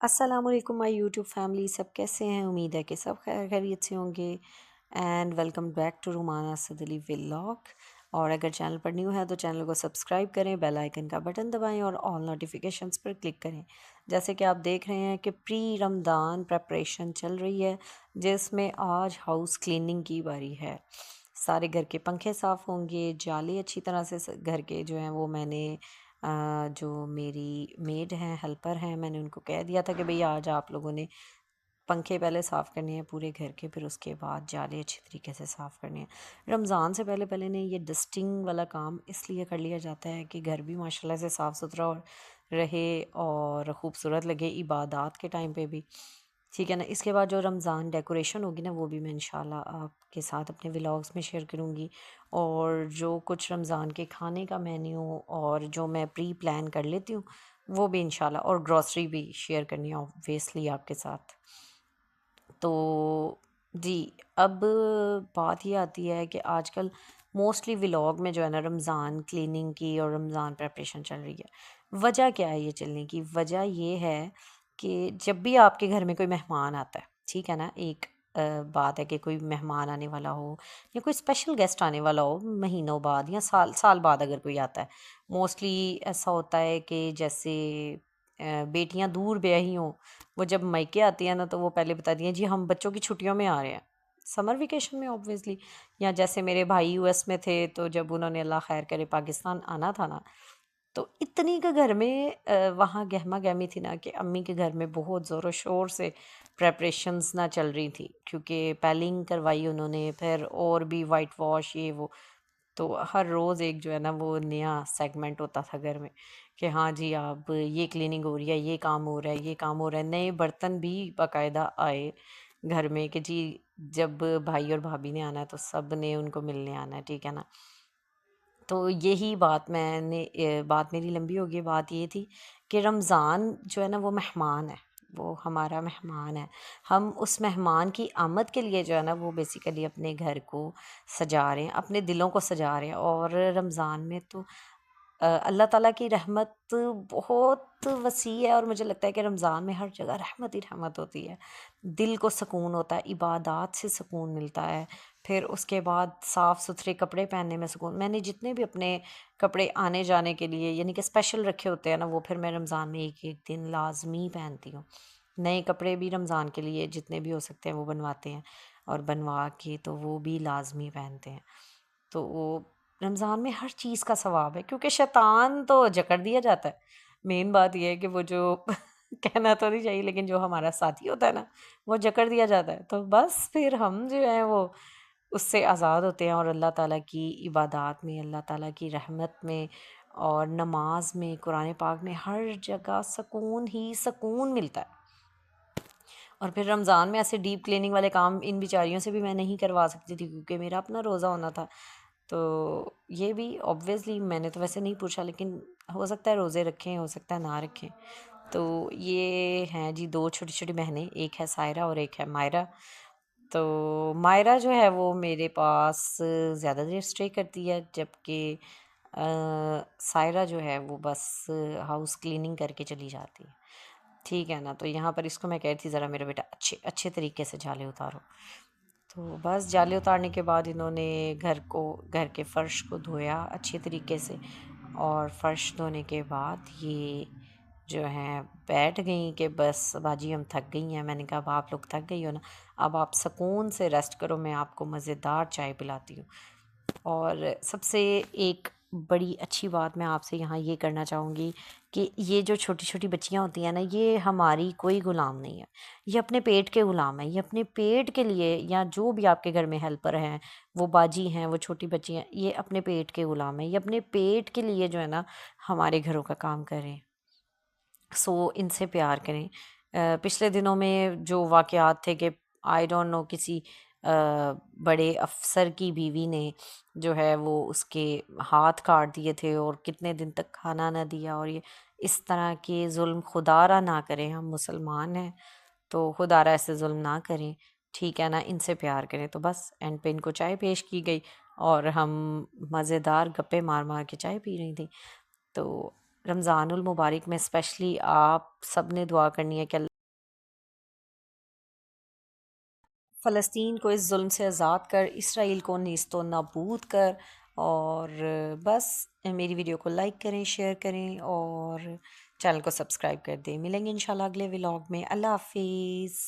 अस्सलामुअलैकुम my YouTube family, सब कैसे हैं? उम्मीद है कि सब खैर खैरियत से होंगे। And welcome back to Rumana Sadli vlog. और अगर चैनल पर न्यू है तो चैनल को सब्सक्राइब करें, बेल आइकन का बटन दबाएं और ऑल नोटिफिकेशंस पर क्लिक करें। जैसे कि आप देख रहे हैं कि प्री रमज़ान प्रेपरेशन चल रही है, जिसमें आज हाउस क्लीनिंग की बारी है। सारे घर के पंखे साफ़ होंगे, जाली अच्छी तरह से घर के जो हैं वो मैंने जो मेरी मेड हैं, हेल्पर हैं, मैंने उनको कह दिया था कि भई आज आप लोगों ने पंखे पहले साफ़ करने हैं पूरे घर के, फिर उसके बाद जाले अच्छी तरीके से साफ़ करने हैं। रमज़ान से पहले पहले ने ये डस्टिंग वाला काम इसलिए कर लिया जाता है कि घर भी माशाल्लाह से साफ़ सुथरा और रहे और ख़ूबसूरत लगे इबादत के टाइम पे भी। ठीक है ना। इसके बाद जो रमज़ान डेकोरेशन होगी ना, वो भी मैं इंशाल्लाह आपके साथ अपने व्लॉग्स में शेयर करूँगी। और जो कुछ रमज़ान के खाने का मेन्यू और जो मैं प्री प्लान कर लेती हूँ, वो भी इंशाल्लाह, और ग्रॉसरी भी शेयर करनी है ऑब्वियसली आपके साथ। तो जी, अब बात ये आती है कि आजकल मोस्टली व्लॉग में जो है ना रमज़ान क्लीनिंग की और रमज़ान प्रेपरेशन चल रही है। वजह क्या है ये चलने की? वजह ये है कि जब भी आपके घर में कोई मेहमान आता है, ठीक है ना, एक बात है कि कोई मेहमान आने वाला हो या कोई स्पेशल गेस्ट आने वाला हो महीनों बाद या साल साल बाद अगर कोई आता है। मोस्टली ऐसा होता है कि जैसे बेटियां दूर ब्याही हों, वो जब मायके आती हैं ना तो वो पहले बताती हैं जी हम बच्चों की छुट्टियों में आ रहे हैं, समर वेकेशन में ऑब्वियसली। या जैसे मेरे भाई यूएस में थे, तो जब उन्होंने अल्लाह खैर करे पाकिस्तान आना था ना, तो इतनी के घर में वहाँ गहमा गहमी थी ना कि अम्मी के घर में बहुत ज़ोरों शोर से प्रेपरेशंस ना चल रही थी, क्योंकि पेलिंग करवाई उन्होंने, फिर और भी वाइट वॉश ये वो। तो हर रोज़ एक जो है ना वो नया सेगमेंट होता था घर में कि हाँ जी अब ये क्लीनिंग हो रही है, ये काम हो रहा है, ये काम हो रहा है। नए बर्तन भी बाकायदा आए घर में कि जी जब भाई और भाभी ने आना है तो सब ने उनको मिलने आना है, ठीक है ना। तो यही बात बात मेरी लंबी हो गई। बात ये थी कि रमज़ान जो है ना वो मेहमान है, वो हमारा मेहमान है। हम उस मेहमान की आमद के लिए जो है ना वो बेसिकली अपने घर को सजा रहे हैं, अपने दिलों को सजा रहे हैं। और रमज़ान में तो अल्लाह ताला की रहमत बहुत वसी है, और मुझे लगता है कि रमज़ान में हर जगह रहमत ही रहमत होती है। दिल को सुकून होता है, इबादत से सुकून मिलता है। फिर उसके बाद साफ़ सुथरे कपड़े पहनने में सुकून। मैंने जितने भी अपने कपड़े आने जाने के लिए यानी कि स्पेशल रखे होते हैं ना, वो फिर मैं रमज़ान में एक एक दिन लाजमी पहनती हूँ। नए कपड़े भी रमज़ान के लिए जितने भी हो सकते हैं वो बनवाते हैं, और बनवा के तो वो भी लाजमी पहनते हैं। तो वो रमज़ान में हर चीज़ का सवाब है, क्योंकि शैतान तो जकड़ दिया जाता है। मेन बात ये है कि वो जो कहना तो नहीं चाहिए, लेकिन जो हमारा साथी होता है ना, वो जकड़ दिया जाता है। तो बस फिर हम जो है वो उससे आज़ाद होते हैं, और अल्लाह ताला की इबादत में, अल्लाह ताला की रहमत में और नमाज में, कुरान पाक में, हर जगह सुकून ही सुकून मिलता है। और फिर रमज़ान में ऐसे डीप क्लीनिंग वाले काम इन बेचारियों से भी मैं नहीं करवा सकती थी, क्योंकि मेरा अपना रोज़ा होना था। तो ये भी ऑब्वियसली मैंने तो वैसे नहीं पूछा, लेकिन हो सकता है रोज़े रखें, हो सकता है ना रखें। तो ये हैं जी दो छोटी छोटी बहनें, एक है सायरा और एक है मायरा। तो मायरा जो है वो मेरे पास ज़्यादा देर स्टे करती है, जबकि सायरा जो है वो बस हाउस क्लीनिंग करके चली जाती है। ठीक है ना। तो यहाँ पर इसको मैं कह रही थी ज़रा मेरा बेटा अच्छे अच्छे तरीके से जाले उतारो। तो बस जाले उतारने के बाद इन्होंने घर के फ़र्श को धोया अच्छे तरीके से, और फ़र्श धोने के बाद ये जो हैं बैठ गई कि बस बाजी हम थक गई हैं। मैंने कहा अब आप लोग थक गई हो ना, अब आप सुकून से रेस्ट करो, मैं आपको मज़ेदार चाय पिलाती हूँ। और सबसे एक बड़ी अच्छी बात मैं आपसे यहाँ ये करना चाहूँगी कि ये जो छोटी छोटी बच्चियाँ होती हैं ना, ये हमारी कोई ग़ुलाम नहीं है। ये अपने पेट के ग़ुलाम हैं। ये अपने पेट के लिए, या जो भी आपके घर में हेल्पर हैं, वो बाजी हैं, वो छोटी बच्ची हैं, ये अपने पेट के ग़ुलाम हैं। ये अपने पेट के लिए जो है ना हमारे घरों का काम करें। सो इनसे प्यार करें। पिछले दिनों में जो वाक़यात थे कि आई डोंट नो किसी बड़े अफ़सर की बीवी ने जो है वो उसके हाथ काट दिए थे और कितने दिन तक खाना ना दिया, और ये इस तरह के ज़ुल्म खुदारा ना करें। हम मुसलमान हैं तो खुदारा ऐसे ज़ुल्म ना करें, ठीक है ना। इनसे प्यार करें। तो बस एंड पे इनको चाय पेश की गई, और हम मज़ेदार गप्पे मार मार के चाय पी रही थी। तो रमज़ानुल मुबारक में स्पेशली आप सब ने दुआ करनी है कि फ़लस्तीन को इस जुल्म से आज़ाद कर, इसराइल को नीस्तो नाबूद कर। और बस मेरी वीडियो को लाइक करें, शेयर करें और चैनल को सब्सक्राइब कर दें। मिलेंगे इंशाल्लाह अगले व्लॉग में। अल्लाह हाफिज़।